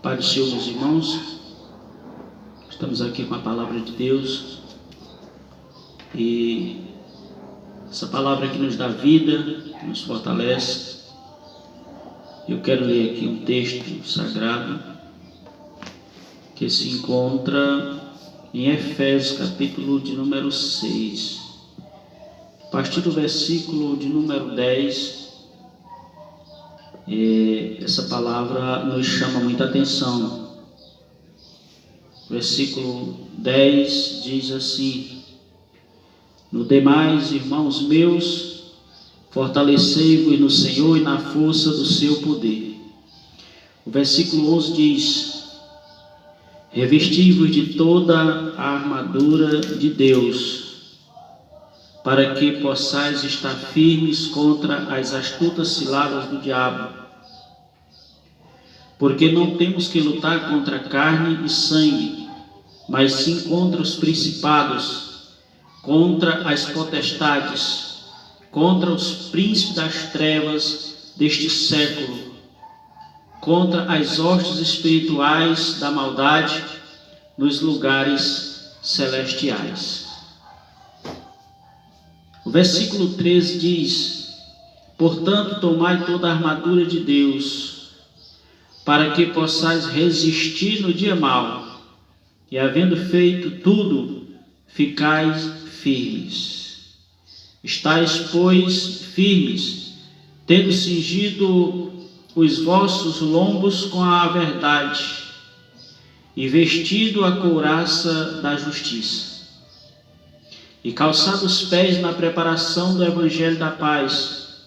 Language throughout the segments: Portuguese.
Pai do Senhor, meus irmãos, estamos aqui com a palavra de Deus e essa palavra que nos dá vida, nos fortalece. Eu quero ler aqui um texto sagrado que se encontra em Efésios, capítulo de número 6, a partir do versículo de número 10. Essa palavra nos chama muita atenção. Versículo 10 diz assim: no demais, irmãos meus, fortalecei-vos no Senhor e na força do seu poder. O versículo 11 diz: revesti-vos de toda a armadura de Deus, para que possais estar firmes contra as astutas ciladas do diabo. Porque não temos que lutar contra carne e sangue, mas sim contra os principados, contra as potestades, contra os príncipes das trevas deste século, contra as hostes espirituais da maldade nos lugares celestiais. O versículo 13 diz: portanto, tomai toda a armadura de Deus, para que possais resistir no dia mau, e havendo feito tudo, ficais firmes. Estais, pois, firmes, tendo cingido os vossos lombos com a verdade, e vestido a couraça da justiça, e calçado os pés na preparação do evangelho da paz,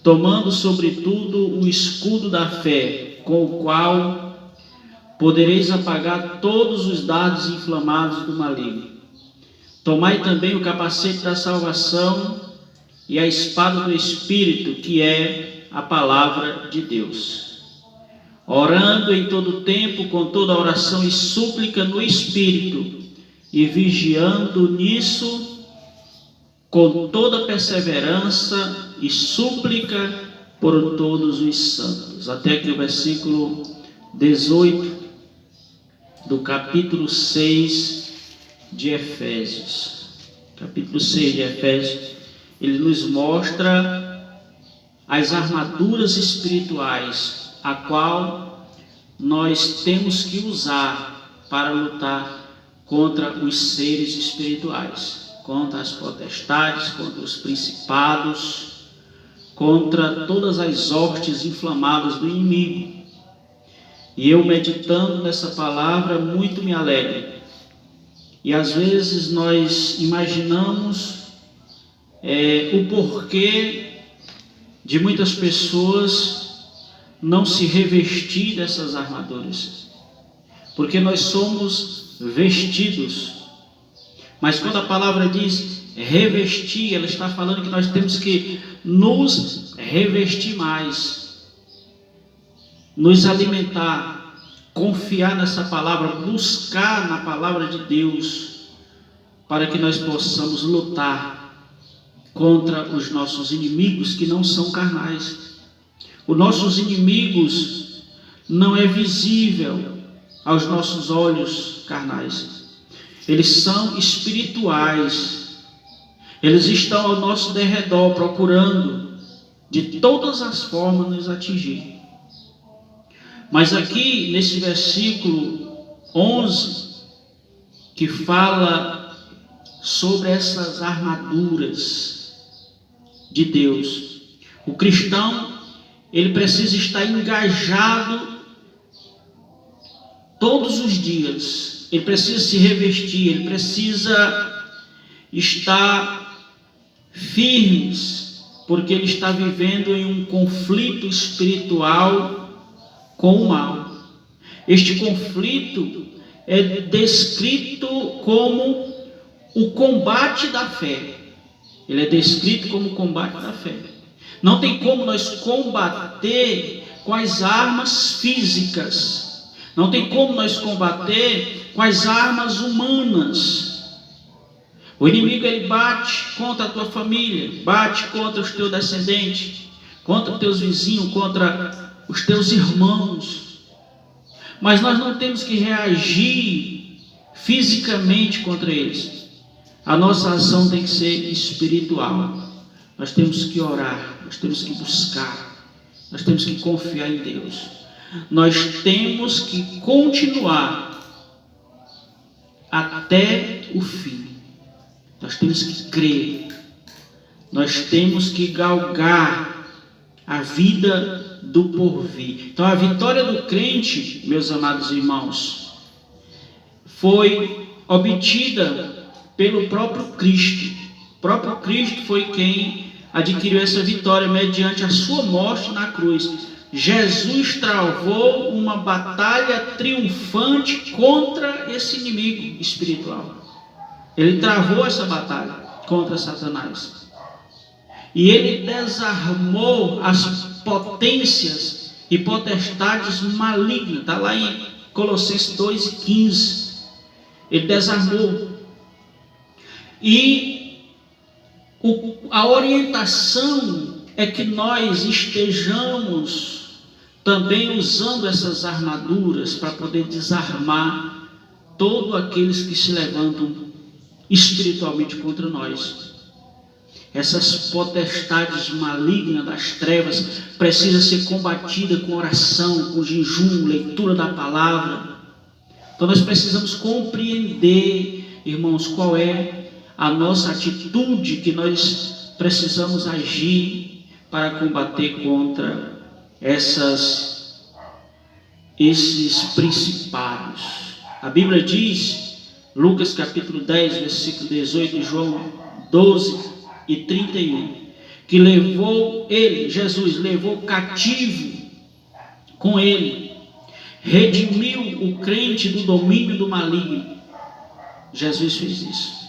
tomando sobretudo o escudo da fé, com o qual podereis apagar todos os dardos inflamados do maligno. Tomai também o capacete da salvação e a espada do Espírito, que é a palavra de Deus, orando em todo tempo com toda oração e súplica no Espírito, e vigiando nisso com toda perseverança e súplica por todos os santos. Até aqui o versículo 18 do capítulo 6 de Efésios. Capítulo 6 de Efésios, ele nos mostra as armaduras espirituais, a qual nós temos que usar para lutar contra os seres espirituais, contra as potestades, contra os principados, contra todas as hostes inflamadas do inimigo. E eu, meditando nessa palavra, muito me alegro. E às vezes nós imaginamos o porquê de muitas pessoas não se revestir dessas armaduras, porque nós somos vestidos. Mas quando a palavra diz revestir, ela está falando que nós temos que nos revestir mais, nos alimentar, confiar nessa palavra, buscar na palavra de Deus, para que nós possamos lutar contra os nossos inimigos, que não são carnais. Os nossos inimigos não é visível aos nossos olhos carnais, eles são espirituais. Eles estão ao nosso derredor, procurando de todas as formas nos atingir. Mas aqui nesse versículo 11, que fala sobre essas armaduras de Deus, o cristão, ele precisa estar engajado todos os dias. Ele precisa se revestir, ele precisa estar firmes, porque ele está vivendo em um conflito espiritual com o mal. Este conflito é descrito como o combate da fé. Ele é descrito como o combate da fé. Não tem como nós combater com as armas físicas. Não tem como nós combater com as armas humanas. O inimigo, ele bate contra a tua família, bate contra os teus descendentes, contra os teus vizinhos, contra os teus irmãos. Mas nós não temos que reagir fisicamente contra eles. A nossa ação tem que ser espiritual. Nós temos que orar, nós temos que buscar, nós temos que confiar em Deus. Nós temos que continuar até o fim. Nós temos que crer. Nós temos que galgar a vida do porvir. Então a vitória do crente, meus amados irmãos, foi obtida pelo próprio Cristo. O próprio Cristo foi quem adquiriu essa vitória mediante a sua morte na cruz. Jesus travou uma batalha triunfante contra esse inimigo espiritual. Ele travou essa batalha contra Satanás. E ele desarmou as potências e potestades malignas. Está lá em Colossenses 2,15. Ele desarmou. E a orientação é que nós estejamos também usando essas armaduras para poder desarmar todos aqueles que se levantam espiritualmente contra nós. Essas potestades malignas das trevas precisam ser combatidas com oração, com jejum, leitura da palavra. Então nós precisamos compreender, irmãos, qual é a nossa atitude que nós precisamos agir para combater contra esses principados. A Bíblia diz, Lucas capítulo 10, versículo 18, e João 12 e 31, que Jesus levou cativo com ele, redimiu o crente do domínio do maligno. Jesus fez isso.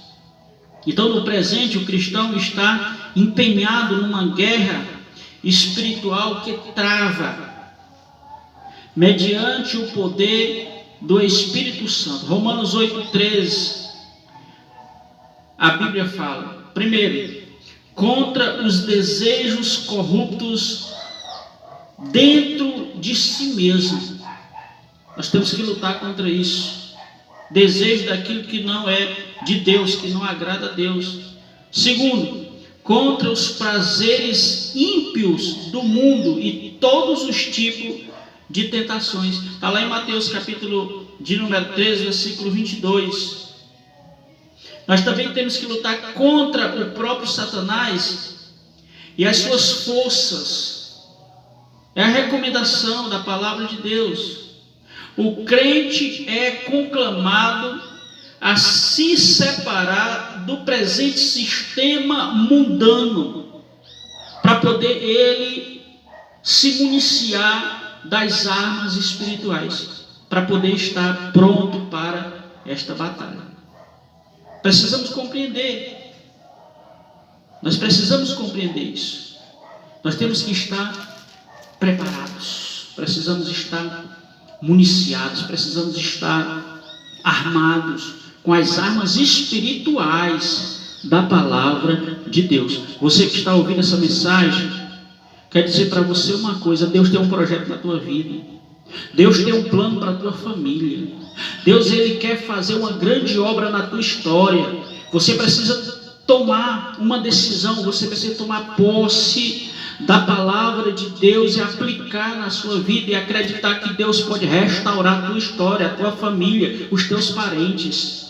Então no presente o cristão está empenhado numa guerra espiritual que trava mediante o poder do Espírito Santo. Romanos 8,13, a Bíblia fala, primeiro, contra os desejos corruptos dentro de si mesmo. Nós temos que lutar contra isso. Desejo daquilo que não é de Deus, que não agrada a Deus. Segundo, contra os prazeres ímpios do mundo e todos os tipos de tentações. Está lá em Mateus capítulo de número 13, versículo 22. Nós também temos que lutar contra o próprio Satanás e as suas forças. É a recomendação da palavra de Deus. O crente é conclamado a se separar do presente sistema mundano, para poder ele se municiar das armas espirituais, para poder estar pronto para esta batalha. Precisamos compreender. Nós precisamos compreender isso. Nós temos que estar preparados. Precisamos estar municiados. Precisamos estar armados com as armas espirituais da palavra de Deus. Você que está ouvindo essa mensagem, quer dizer para você uma coisa: Deus tem um projeto na tua vida. Deus tem um plano para a tua família. Deus, ele quer fazer uma grande obra na tua história. Você precisa tomar uma decisão, você precisa tomar posse da palavra de Deus e aplicar na sua vida e acreditar que Deus pode restaurar a tua história, a tua família, os teus parentes.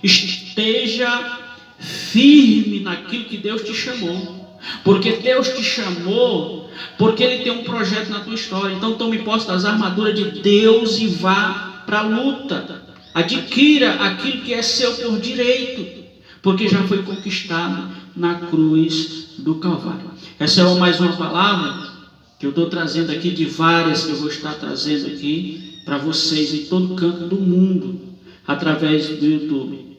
Esteja firme naquilo que Deus te chamou. Porque Deus te chamou, porque Ele tem um projeto na tua história. Então tome posse das armaduras de Deus e vá para a luta. Adquira aquilo que é seu por direito, porque já foi conquistado na cruz do Calvário. Essa é mais uma palavra que eu estou trazendo aqui, de várias que eu vou estar trazendo aqui para vocês em todo canto do mundo, através do YouTube.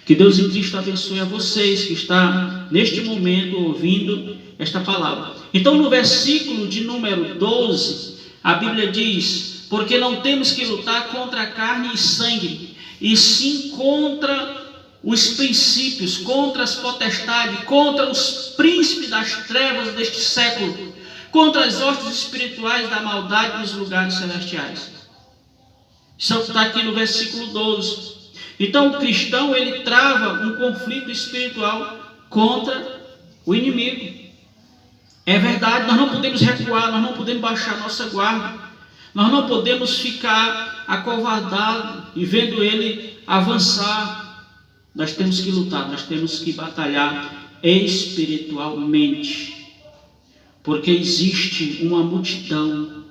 Que Deus em Cristo abençoe a vocês que estão neste momento ouvindo esta palavra. Então no versículo de número 12, a Bíblia diz: porque não temos que lutar contra a carne e sangue, e sim contra os princípios, contra as potestades, contra os príncipes das trevas deste século, contra as hostes espirituais da maldade nos lugares celestiais. Isso está aqui no versículo 12. Então o cristão, ele trava um conflito espiritual contra o inimigo. É verdade, nós não podemos recuar, nós não podemos baixar nossa guarda, nós não podemos ficar acovardados e vendo ele avançar. Nós temos que lutar, nós temos que batalhar espiritualmente, porque existe uma multidão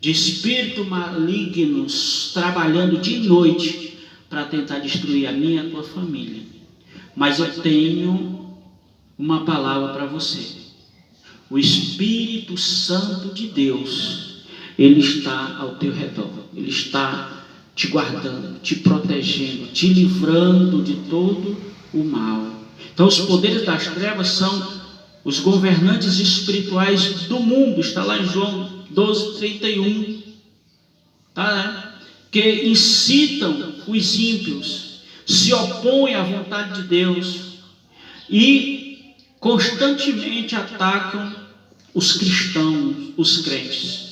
de espíritos malignos trabalhando de noite para tentar destruir a minha e a tua família. Mas eu tenho uma palavra para você. O Espírito Santo de Deus, ele está ao teu redor, ele está te guardando, te protegendo, te livrando de todo o mal. Então os poderes das trevas são os governantes espirituais do mundo, está lá em João 12:31, que incitam os ímpios, se opõem à vontade de Deus e constantemente atacam os cristãos, os crentes.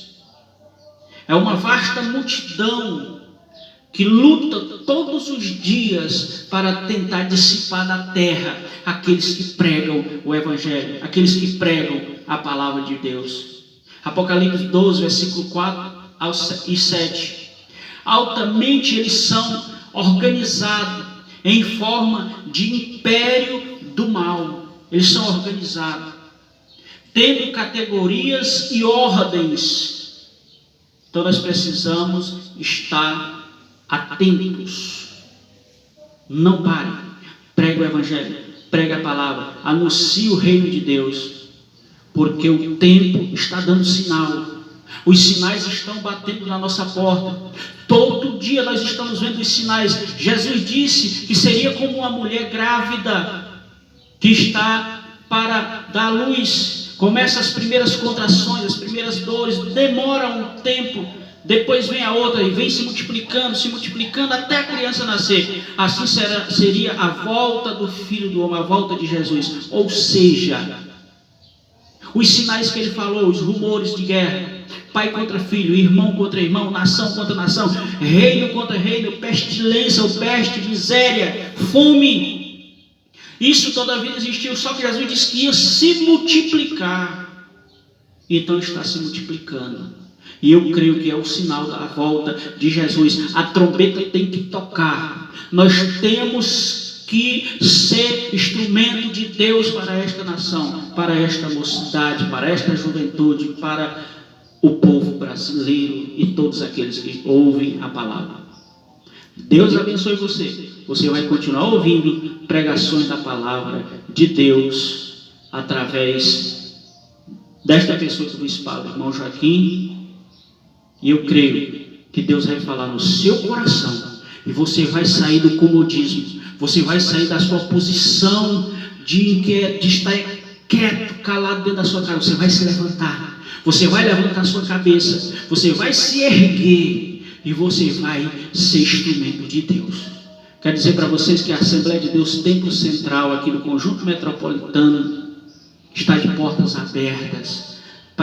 É uma vasta multidão que luta todos os dias para tentar dissipar da terra aqueles que pregam o Evangelho, aqueles que pregam a palavra de Deus. Apocalipse 12, versículo 4 e 7. Altamente eles são organizados em forma de império do mal. Eles são organizados, tendo categorias e ordens. Então nós precisamos estar atentos. Não pare. Pregue o Evangelho, pregue a palavra, anuncie o reino de Deus, porque o tempo está dando sinal. Os sinais estão batendo na nossa porta. Todo dia nós estamos vendo os sinais. Jesus disse que seria como uma mulher grávida que está para dar luz. Começa as primeiras contrações, as primeiras dores, demora um tempo, depois vem a outra e vem se multiplicando até a criança nascer. Assim seria a volta do Filho do Homem, a volta de Jesus. Ou seja, os sinais que ele falou, os rumores de guerra, pai contra filho, irmão contra irmão, nação contra nação, reino contra reino, pestilência ou peste, miséria, fome. Isso toda a vida existiu, só que Jesus disse que ia se multiplicar. Então está se multiplicando. E eu creio que é o sinal da volta de Jesus. A trombeta tem que tocar. Nós temos que ser instrumento de Deus para esta nação, para esta mocidade, para esta juventude, para o povo brasileiro e todos aqueles que ouvem a palavra. Deus abençoe você. Você vai continuar ouvindo pregações da palavra de Deus através desta pessoa que vos fala, irmão Joaquim. E eu creio que Deus vai falar no seu coração e você vai sair do comodismo, você vai sair da sua posição de estar quieto, calado dentro da sua casa. Você vai se levantar, você vai levantar a sua cabeça, você vai se erguer e você vai ser instrumento de Deus. Quero dizer para vocês que a Assembleia de Deus Templo Central aqui no Conjunto Metropolitano está de portas abertas,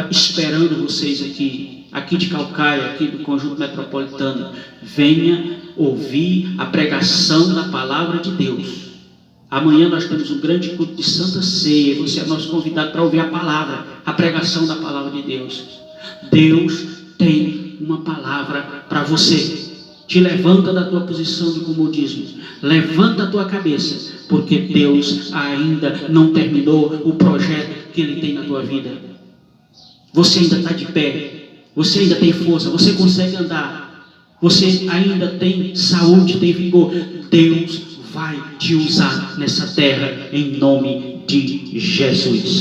esperando vocês aqui de Calcaia, aqui do Conjunto Metropolitano. Venha ouvir a pregação da palavra de Deus. Amanhã nós temos um grande culto de Santa Ceia. Você é nosso convidado para ouvir a palavra, a pregação da palavra de Deus. Deus tem uma palavra para você. Te levanta da tua posição de comodismo, levanta a tua cabeça, porque Deus ainda não terminou o projeto que Ele tem na tua vida. Você ainda está de pé, você ainda tem força, você consegue andar, você ainda tem saúde, tem vigor. Deus vai te usar nessa terra em nome de Jesus.